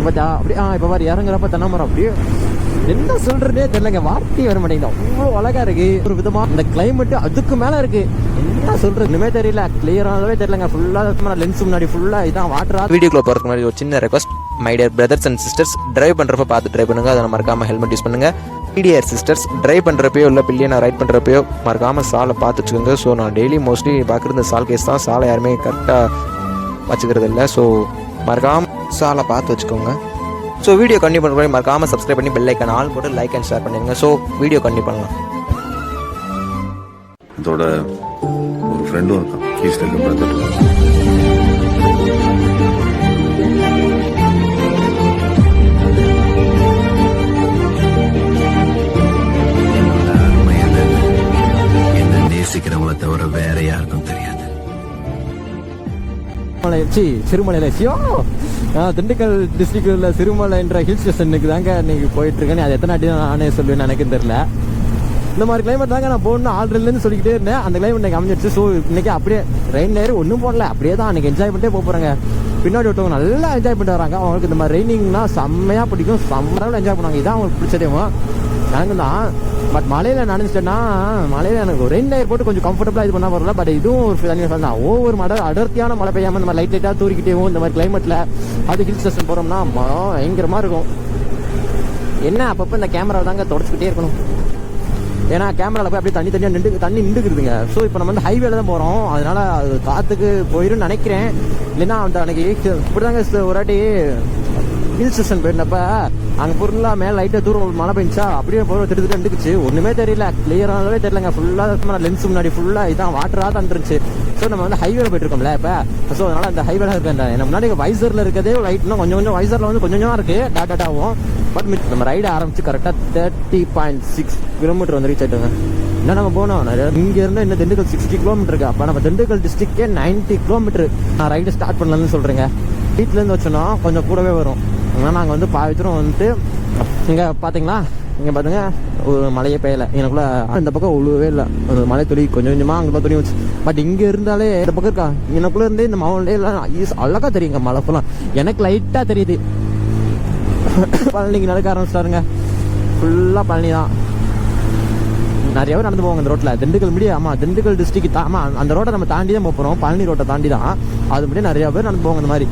பார்த்தா அப்படி இப்போ மாதிரி இறங்குறப்ப தென்னை மரம் அப்படியே என்ன சொல்றதே தெரியலங்க, வார்த்தை வர மாட்டேங்குது. அவ்வளோ அழகா இருக்கு. ஒரு விதமா இந்த கிளைமேட் அதுக்கு மேல இருக்கு. என்ன சொல்றது இன்னுமே தெரியல, கிளியரானவே தெரியலங்க. ஃபுல்லா லென்ஸ் முன்னாடி ஃபுல்லா இதான் வாட்டரா. வீடியோக்குள்ள போறதுக்கு முன்னாடி ஒரு சின்ன request, my dear brothers and sisters, drive பண்றப்ப பார்த்து டிரைவ் பண்ணுங்க. அதை மறக்காம ஹெல்மெட் யூஸ் பண்ணுங்க. டியர் சிஸ்டர்ஸ், டிரைவ் பண்றப்பயோ இல்லை பிள்ளையை நான் ரைட் பண்றப்பயோ மறக்காம சாலை பார்த்து வச்சுக்கோங்க. ஸோ நான் டெய்லி மோஸ்ட்லி பார்க்குறது சால் கேஸ் தான். சாலை யாருமே கரெக்டாக வச்சுக்கிறது இல்லை. ஸோ மறக்காம சாலை பார்த்து வச்சுக்கோங்க. ஸோ வீடியோ கண்டினியூ பண்ணுற மறக்காம சப்ஸ்கிரைப் பண்ணி பெல் ஐக்கான் ஆல் போட்டு லைக் அண்ட் ஷேர் பண்ணிடுங்க. ஸோ வீடியோ கண்டினியூ பண்ணலாம். இதோட ஒரு ஃப்ரெண்டும் இருக்கான், ஹீஸ்டல் பிரதர். என்ன நேசிக்கிறவங்கள தவிர வேற யாருக்கும் தெரியாது. சிறுமலையில திண்டுக்கல் டிஸ்ட்ரிக்ட்ல சிறுமலை என்ற ஹில் ஸ்டேஷனுக்கு தாங்க இன்னைக்கு போயிட்டு இருக்கேன். அது எத்தனை அடி நானே சொல்லுவேன் எனக்கு தெரியல. இந்த மாதிரி கிளைமேட் தாங்க நான் போகணும் ஆல்ரெடிலேருந்து சொல்லிக்கிட்டே இருந்தேன். அந்த கிளைமேட் எனக்கு அமைஞ்சிருச்சு. ஸோ இன்னைக்கு அப்படியே ரெயின் லேயர் ஒன்றும் போடல, அப்படியே தான் அன்னைக்கு என்ஜாய் பண்ணிட்டே போகிறாங்க. பின்னாடி விட்டவங்க நல்லா என்ஜாய் பண்ணிட்டு வராங்க. அவங்களுக்கு இந்த மாதிரி ரெய்னிங்னா செம்மையாக பிடிக்கும், செம்மையாக என்ஜாய் பண்ணுவாங்க. இதான் அவங்களுக்கு பிடிச்சதேவோ எனக்கு தான். பட் மலையில் நினைச்சிட்டேன்னா மலையில் எனக்கு ரெயின் லேயர் போட்டு கொஞ்சம் கம்ஃபர்டபுளாக இது பண்ணால் வரல. பட் இதுவும் ஒரு தனி ஃபீல் தான். ஒவ்வொரு அடர்த்தியான மழை பெய்யாமல் இந்த மாதிரி லைட் லைட்டாக தூரிக்கிட்டேவும் இந்த மாதிரி கிளைமேட்டில் அது ஹில் ஸ்டேஷன் போகிறோம்னா பயங்கரமாக இருக்கும். என்ன அப்பப்போ இந்த கேமரா தாங்க தொடச்சிக்கிட்டே இருக்கணும். ஏன்னா கேமராவில் போய் அப்படியே தண்ணி நின்றுக்குதுங்க. ஸோ இப்போ நம்ம வந்து ஹைவேல தான் போகிறோம். அதனால அது காற்றுக்கு போயிடும்னு நினைக்கிறேன். இல்லைன்னா அந்த அன்னைக்கு இப்படி தாங்க ஒரு வாட்டி ஹில் ஸ்டேஷன் போயிருந்தப்ப அங்கே ஃபுல்லாக மேலே லைட்டாக தூரம் மழை பெஞ்சா அப்படியே போகிற திட்டு நின்றுக்குச்சு. ஒன்றுமே தெரியல, கிளியரானவே தெரியலங்க. ஃபுல்லாக லென்ஸ் முன்னாடி ஃபுல்லாக இதான் வாட்டராக தான் இருந்துச்சு. ஸோ நம்ம வந்து ஹைவேல போயிட்டு இருக்கோம்ல இப்போ. ஸோ அதனால அந்த ஹைவேல இருக்க என்ன முன்னாடி வைசரில் இருக்கிறதே லைட்னா கொஞ்சம் வைசரில் வந்து கொஞ்சம் இருக்குது டாட்டாவும். பட் நம்ம ரைடு ஆரம்பிச்சு கரெக்டாக 30.6 கிலோமீட்டர் வந்து ரீச் ஆகிட்டோங்க. என்ன நம்ம போனோம் இங்கேருந்து இன்னும் திண்டுக்கல் 60 கிலோமீட்டர் இருக்கு. அப்போ நம்ம திண்டுக்கல் டிஸ்ட்ரிக்டே 90 கிலோமீட்டர் நான் ரைடு ஸ்டார்ட் பண்ணலான்னு சொல்கிறேங்க. வீட்டிலேருந்து வச்சோன்னா கொஞ்சம் கூடவே வரும். ஆனால் நாங்கள் வந்து பாவித்தரும் வந்துட்டு இங்கே பார்த்தீங்களா, இங்கே பார்த்துங்க ஒரு மழையே பெய்யலை. எனக்குள்ள இந்த பக்கம் உழுவே இல்லை. அந்த மழை துளி கொஞ்சமாக அங்கே துணி வச்சு. பட் இங்கே இருந்தாலே இந்த பக்கம் இருக்கா எனக்குள்ளே இருந்தே இந்த மலையெல்லாம் அழகாக தெரியுங்க. மழை ஃபுல்லாக எனக்கு லைட்டாக தெரியுது. பழனிக்கு நடக்க ஆரம்பிச்சிட்டாருங்க. ஃபுல்லாக பழனி தான். நிறைய பேர் நடந்து போவாங்க இந்த ரோட்டில். திண்டுக்கல் முடியும். ஆமாம் திண்டுக்கல் டிஸ்ட்ரிக்ட் தான். ஆமாம் அந்த ரோட்டை நம்ம தாண்டி தான் போகிறோம். பழனி ரோட்டை தாண்டி தான். அது முடியும் நிறையா பேர் நடந்து போவாங்க. இந்த மாதிரி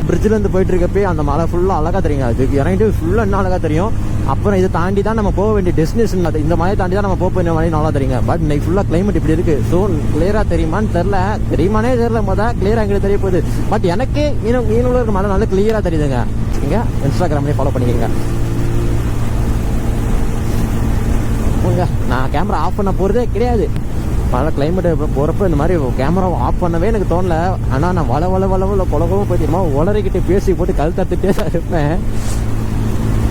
பிரிட்ஜிலேருந்து போயிட்டு இருக்கப்பே அந்த மலை ஃபுல்லாக அழகாக தெரியுங்க. அதுக்கு இறங்கிட்டு ஃபுல்லாக இன்னும் அழகாக தெரியும். அப்புறம் இதை தாண்டி தான் நம்ம போக வேண்டிய டெஸ்டினேஷன். அது இந்த மலையை தாண்டி தான் நம்ம போக வேண்டிய மலை நல்லா தெரியுங்க. பட் இன்னைக்கு ஃபுல்லாக கிளைமேட் இப்படி இருக்குது. ஸோ கிளியராக தெரியுமான்னு தெரில, தெரியுமானே தெரியல. கிளியராக எங்களுக்கு தெரிய போகுது. பட் எனக்கு மீனூரில் இருக்க மலை நல்லா கிளியராக தெரியுதுங்க. இங்கே இன்ஸ்டாகிராம்லேயே ஃபாலோ பண்ணிக்கோங்க. நான் கேமரா ஆஃப் பண்ண போகிறதே கிடையாது. பல கிளைமேட் போகிறப்ப இந்த மாதிரி கேமராவை ஆஃப் பண்ணவே எனக்கு தோணல. ஆனால் நான் குலகவும் போயிட்டுமா உளறிக்கிட்டு பேசி போட்டு கல் தட்டுட்டே தான் இருப்பேன்.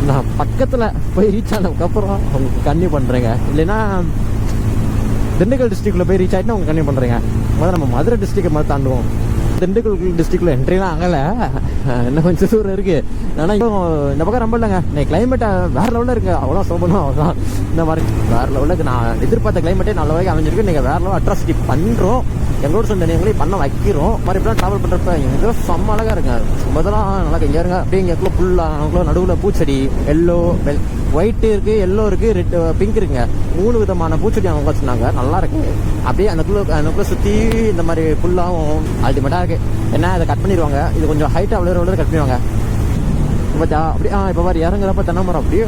நான் பக்கத்தில் போய் ரீச் ஆனதுக்கப்புறம் அவங்க கன்னியூ பண்ணுறேங்க. இல்லைன்னா திண்டுக்கல் டிஸ்ட்ரிக்டில் போய் ரீச் ஆகிட்டு அவங்க கன்னியூ பண்ணுறேங்க. முதல்ல நம்ம மதுரை டிஸ்ட்ரிக்டை மாதிரி தாண்டுவோம். திண்டுக்கல் டிஸ்ட்ரிக்டில் என்ட்ரிலாம் ஆகலை, இன்னும் கொஞ்சம் தூரம் இருக்குது. ஆனால் இப்போ இந்த பக்கம் ரொம்ப இல்லைங்க. இன்னைக்கு கிளைமேட்டை வேறு லெவலில் இருக்குது. அவ்வளோ சோபனும் அவ்வளோதான். இந்த மாதிரி வேறு லெவலுக்கு நான் எதிர்பார்த்த கிளைமேட்டே நல்ல வரைக்கும் அமைஞ்சிருக்கு. நீங்கள் வேறு லெவல் அட்ராசிட்டி பண்ணுறோம். எங்களோட சொந்த எங்களையும் பண்ண வைக்கிறோம். மாதிரி இப்படிலாம் ட்ராவல் பண்ணுறப்ப எங்களுக்கு செம்ம அழகாக இருங்க. முதலாம் நல்லா இங்கே இருங்க. அப்படியே இங்கேக்குள்ள ஃபுல்லாக நடுவில் பூச்செடி எல்லோ ஒயிட்டு இருக்குது, எல்லோ இருக்குது, ரெட் பிங்க் இருக்குங்க. 3 விதமான பூச்செடி அவங்க வச்சுருந்தாங்க. நல்லா இருக்கு. அப்படியே அந்தக்குள்ளே சுற்றி இந்த மாதிரி ஃபுல்லாகவும் அல்டிமேட்டாக இருக்குது. என்ன அதை கட் பண்ணிடுவாங்க. இது கொஞ்சம் ஹைட்டாக விளையாட கட் பண்ணிடுவாங்க. பார்த்தா அப்படி இப்போ மாதிரி இறங்குறப்ப தென்னை மரம் அப்படியே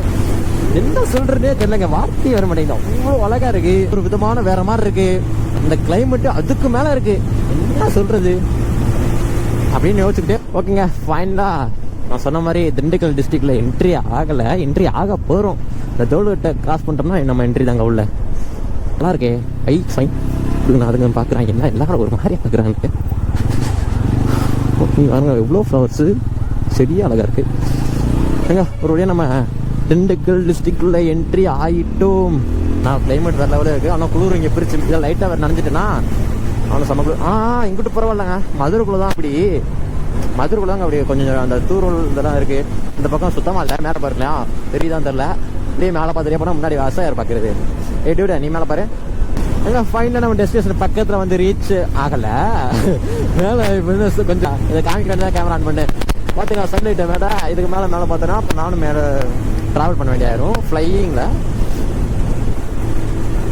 என்ன சொல்றதே தெரியலங்க, வார்த்தை வர மாட்டேங்குது. அவ்வளோ அழகா இருக்கு. ஒரு விதமான வேற மாதிரி இருக்கு. இந்த கிளைமேட் அதுக்கு மேல இருக்கு. என்ன சொல்றது அப்படின்னு யோசிச்சுக்கிட்டே ஓகேங்க. ஃபைனலா நான் சொன்ன மாதிரி திண்டுக்கல் டிஸ்ட்ரிக்ட்ல என்ட்ரி ஆகலை, என்ட்ரி ஆக போகிறோம். இந்த தோல்கிட்ட கிராஸ் பண்ணுறோம்னா நம்ம என்ட்ரி தாங்க உள்ள. நல்லா இருக்கே. ஃபைன் நான் அதுங்க பார்க்குறேன். என்ன எல்லாரும் ஒரு மாதிரி பார்க்குறாங்க. ஓகே பாருங்க எவ்வளோ ஃப்ளவர்ஸு, செடியாக அழகாக இருக்குது. ஏங்க ஒரு வழியாக நம்ம திண்டுக்கல் டிஸ்ட்ரிக்டில் என்ட்ரி ஆகிட்டோம். நான் கிளைமேட் வேறு லெவலில் இருக்குது. ஆனால் குளிர் இங்கே பிரிச்சு இதை லைட்டாக வேறு நினச்சிட்டேன்னா அவனை செம்ம குளிர். இங்கிட்டு பரவாயில்லைங்க. மதுரைக்குள்ளே தான் அப்படி மதுரைக்குள்ளே தாங்க அப்படி கொஞ்சம் அந்த தூரல் இதெல்லாம் இருக்குது. இந்த பக்கம் சுத்தமாக இல்லை. மேலே பாருங்களேன், தெரியுதான் தெரில. இதே மேலே பார்த்துட்டே போனால் முன்னாடி விவசாயம் பார்க்குறது. டியூடா நீ மேலே பாரு. எங்க ஃபைனலாக நம்ம டெஸ்டினேஷன் பக்கத்தில் வந்து ரீச் ஆகலை. மேலே கொஞ்சம் இதை காமிக்கிறேன் கேமரா ஆன் பண்ணு. பார்த்தீங்கன்னா சன்லைட்டை விட இதுக்கு மேலே பார்த்தோன்னா அப்போ நானும் மேலே ட்ராவல் பண்ண வேண்டியாயிரும் ஃப்ளையிங்கில்.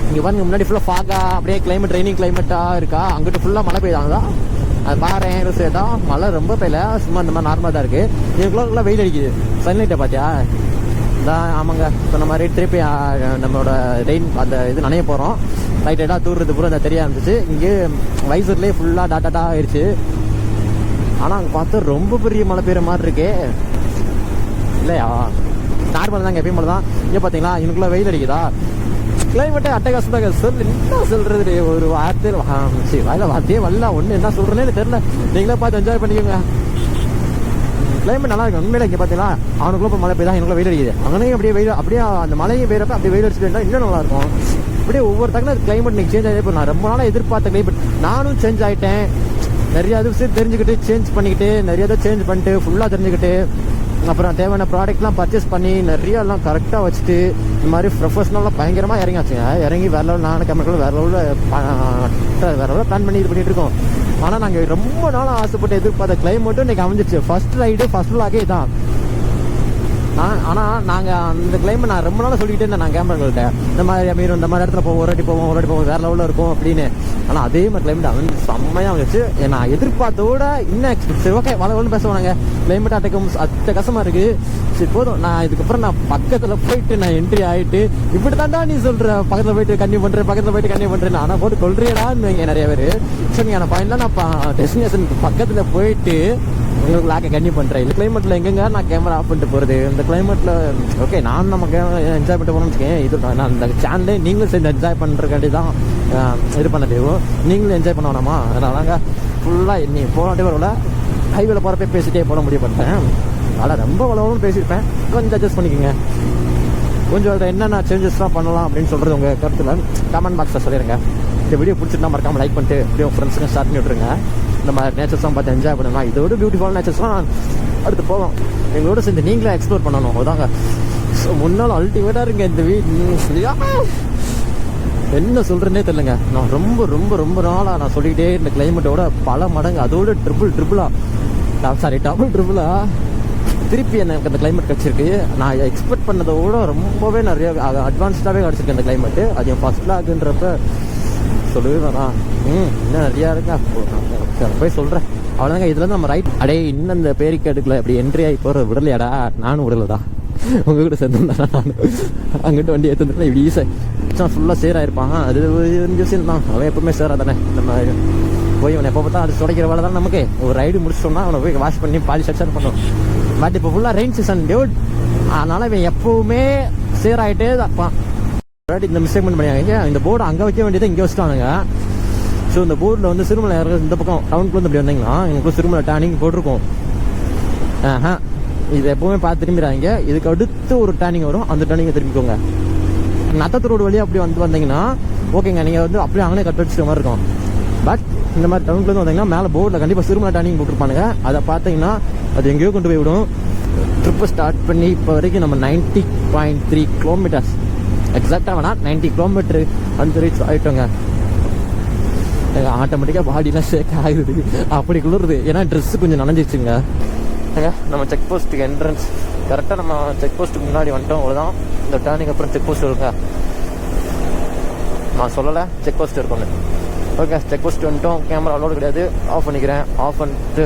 இங்கே பாருங்க முன்னாடி ஃபுல்லாக ஃபாகா அப்படியே கிளைமேட் ரெய்னிங் கிளைமேட்டாக இருக்கா. அங்கிட்டு ஃபுல்லாக மழை பெய்யுதாங்க தான். அது பாறேன் சேட்டா மழை ரொம்ப பெய்யல, சும்மா இந்த மாதிரி நார்மலாக தான் இருக்குது. இதுக்குள்ளே வெயில் அடிக்குது. சன்லைட்டை பார்த்தியா இதான். ஆமாங்க சொன்ன மாதிரி திருப்பி நம்மளோட ரெயின் அந்த இது நனைய போகிறோம். லைட்டாக தூர்றது பூரா அந்த தெரிய இருந்துச்சு. இங்கே வைசர்லேயே ஃபுல்லாக டாட்டா ஆயிடுச்சு. ஆனால் அங்கே பார்த்தா ரொம்ப பெரிய மழை பெய்கிற மாதிரி இருக்கே இல்லையா? நார்மல் தாங்க, எப்பயும் மழை தான். இங்கே பார்த்தீங்களா இன்னுக்குள்ளே வெயில் அடிக்குதா. கிளைமேட்டே அட்டகாசம் தாங்க. என்ன சொல்கிறது, ஒரு வார்த்தையில் வார்த்தையே வரல. ஒன்று என்ன சொல்கிறேன்னு தெரில. நீங்களே பார்த்து என்ஜாய் பண்ணிக்கோங்க. கிளைமேட் நல்லா இருக்கும் உண்மையில. இங்கே பார்த்தீங்களா அவனுக்குள்ள இப்போ மழை பெய்யுதா, எனக்குள்ள வெயில் அடிக்குது. அங்கேயும் அப்படியே வெயில், அப்படியே அந்த மழையும் பெய்யறப்ப அப்படியே வெயில் அடிச்சுட்டு இருந்தால் இன்னும் நல்லாயிருக்கும். அப்படியே ஒவ்வொரு தக்கன கிளைமேட் இன்னைக்கு சேஞ்ச் ஆகிட்டே. இப்போ நான் ரொம்ப நாளாக எதிர்பார்த்த கிளைமேட் நானும் சேஞ்ச் ஆகிட்டேன். நிறைய விஷயம் தெரிஞ்சுக்கிட்டு சேஞ்ச் பண்ணிக்கிட்டு, நிறைய இதை சேஞ்ச் பண்ணிட்டு ஃபுல்லாக தெரிஞ்சுக்கிட்டு, அப்புறம் தேவையான ப்ராடக்ட்லாம் பர்ச்சேஸ் பண்ணி நிறைய எல்லாம் கரெக்டாக வச்சுட்டு இந்த மாதிரி ப்ரொஃபஷனலாக பயங்கரமாக இறங்கியாச்சுங்க. இறங்கி வேற லெவல் நானும் கேமராக்கள் வேற லெவலில் பிளான் பண்ணி இது பண்ணிட்டு இருக்கோம். ஆனால் நாங்கள் ரொம்ப நாளாக ஆசைப்பட்டு எதிர்பார்த்த கிளைமேட்டும் இன்னைக்கு அமைஞ்சிச்சு. ஃபர்ஸ்ட் ரைடு ஃபர்ஸ்ட் லாகே தான். ஆனால் நாங்கள் அந்த கிளைமேட் நான் ரொம்ப நாளாக சொல்லிக்கிட்டே இருந்தேன் நான் கேமராக்கள்கிட்ட. இந்த மாதிரி அமீர் இந்த மாதிரி இடத்துல போவோம், ஒரு வாட்டி போவோம் வேற லெவலில் இருக்கும் அப்படின்னு. ஆனால் அதே மாதிரி கிளைமேட் அவன் செம்மையாக வந்துச்சு. நான் எதிர்பார்த்தோட இன்னும் எக்ஸ்பெக்ட். சரி ஓகே வளவலன்னு பேசுவாங்க. கிளைமேட் அட்டகாசமாக இருக்குது. சரி போதும். நான் இதுக்கப்புறம் நான் பக்கத்தில் போயிட்டு நான் என்ட்ரி ஆகிட்டு இப்படி தாண்டா நீ சொல்கிற பக்கத்தில் போயிட்டு கன்னியூ பண்ணுறேன் ஆனால் போட்டு கொள்றியடான்னு வைங்க நிறைய பேர். சரி நான் ஃபைனலாக நான் டெஸ்டினேஷனுக்கு பக்கத்தில் போயிட்டு உங்களுக்கு லாக்கை கன்னியூ பண்ணுறேன். இந்த கிளைமேட்டில் எங்கெங்க நான் கேமரா ஆஃப் பண்ணிட்டு போகிறது. இந்த கிளைமேட்டில் ஓகே நான் நம்ம என்ஜாய் பண்ணிட்டு போகணும்னு வச்சுக்கேன். இது நான் அந்த சேனலே நீங்களும் சேர்ந்து என்ஜாய் பண்ணுறக்காண்டி தான் இது பண்ண தேவை. நீங்களும் என்ஜாய் பண்ண வேணாமா? அதனாலங்க ஃபுல்லாக நீ போனாட்டே வரல ஹைவேல போகிறப்ப பேசிட்டே போட முடிவு பண்ணிட்டேன். அதனால் ரொம்ப வளவலும் பேசியிருப்பேன். கொஞ்சம் அட்ஜஸ்ட் பண்ணிக்கோங்க. கொஞ்சம் அதை என்னென்ன சேஞ்சஸ்லாம் பண்ணலாம் அப்படின்னு சொல்கிறது உங்கள் கருத்தில் கமெண்ட் பாக்ஸில் சொல்லிடுங்க. இந்த வீடியோ பிடிச்சிட்டுனா மறக்காமல் லைக் பண்ணிட்டு அப்படியே உங்கள் ஃப்ரெண்ட்ஸுங்க ஸ்டார்ட் பண்ணி விட்ருங்க. இந்த மாதிரி நேச்சர்ஸ்லாம் பார்த்து என்ஜாய் பண்ணலாம். இதோட பியூட்டிஃபுல்லான நேச்சர்ஸ்லாம் அடுத்து போவோம். எங்களோட சேர்ந்து நீங்களே எக்ஸ்ப்ளோர் பண்ணணும். அதாங்க ஸோ முன்னால் அல்டிமேட்டாக இருங்க இந்த என்ன சொல்கிறேன்னே தெரியலங்க. நான் ரொம்ப ரொம்ப ரொம்ப நாளாக நான் சொல்லிக்கிட்டே இந்த கிளைமேட்டோட பல மடங்கு அதோட டபுள் ட்ரிபிளா திருப்பி எனக்கு அந்த கிளைமேட் கிடச்சிருக்கு. நான் எக்ஸ்பெக்ட் பண்ணதோட ரொம்பவே நிறைய அட்வான்ஸ்டாகவே கிடச்சிருக்கு அந்த கிளைமேட்டு. அது என் ஃபர்ஸ்ட் லாகுன்றப்ப சொல்லவே வேணாம். இன்னும் நிறையா இருக்கா போய் சொல்கிறேன். அவ்வளோதாங்க. இதுல நம்ம ரைட் அடே இன்னும் இந்த பேரிக்காடுக்குள்ள அப்படி என்ட்ரி ஆகி போகிற விடலையாடா. நானும் விடலடா, உங்க கூட சேர்ந்துருந்தா நான் அங்கிட்டு வண்டி எடுத்துருந்தேன். இப்படி ஈஸியாக ஃபுல்லாக சேராயிருப்பாங்க. அது ஒரு விஷயம் தான். அவன் எப்பவுமே சேரா தானே. நம்ம போய் அவனை எப்போ பார்த்தா அது சுடைக்கிற வேலை தான் நமக்கு. ஒரு ரைடு முடிச்சிட்டோம்னா அவனை போய் வாஷ் பண்ணி பாலிஷ் அக்சர் பண்ணுவோம். பட் இப்போ ஃபுல்லாக ரெயின் சீசன் டியூட். அதனால இவன் எப்பவுமே சேராயிட்டே தான். இந்த மிஸ்டேக்மெண்ட் பண்ணியாங்க. இந்த போர்டு அங்கே வைக்க வேண்டியதை இங்கே வச்சுட்டானுங்க. ஸோ இந்த போர்டில் வந்து சிறுமலை இந்த பக்கம் டவுனுக்குள்ள இப்படி வந்தீங்கன்னா எங்களுக்கு சிறுமலை டேனிங் போட்டிருக்கோம். இது எப்பவுமே பார்த்து திரும்பிடுறாங்க. இதுக்கு அடுத்து ஒரு டேனிங் வரும், அந்த டேனிங்கை திரும்பிக்கோங்க. நத்தத்து ரோடு வழியாக அப்படி வந்தீங்கன்னா ஓகேங்க, நீங்கள் வந்து அப்படியே அங்கனே கட் அடிச்சுற மாதிரி இருக்கும். பட் இந்த மாதிரி டவுனுக்குள்ளே வந்தீங்கன்னா மேலே போர்டில் கண்டிப்பாக சிறுமலை டேனிங் போட்டிருப்பானுங்க. அதை பார்த்தீங்கன்னா அது எங்கேயோ கொண்டு போய் விடும். ட்ரிப்பை ஸ்டார்ட் பண்ணி இப்போ வரைக்கும் நம்ம 90.3 கிலோமீட்டர்ஸ் எக்ஸாக்டாக வேணா 90 கிலோமீட்டரு வந்து ரீச் ஆகிட்டோங்க. ஆட்டோமேட்டிக்காக பாடிலாம் ஷேக் ஆகுது, அப்படி குளிருது. ஏன்னா ட்ரெஸ்ஸு கொஞ்சம் நனைஞ்சிச்சுங்க. நம்ம செக் போஸ்ட்டுக்கு என்ட்ரன்ஸ் கரெக்டாக நம்ம செக் போஸ்ட்டுக்கு முன்னாடி வந்துட்டோம். அவ்வளோதான். இந்த டேர்னிங் அப்புறம் செக் போஸ்ட் இருக்குங்க. நான் சொல்லலை செக் போஸ்ட் இருக்கும்னு. ஓகே செக் போஸ்ட் வந்துட்டோம். கேமரா அலோடு கிடையாது. ஆஃப் பண்ணிக்கிறேன். ஆஃப் பண்ணிட்டு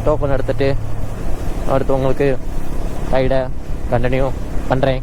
டோக்கன் எடுத்துகிட்டு அடுத்து உங்களுக்கு ரைடை கண்டினியூ பண்ணுறேன்.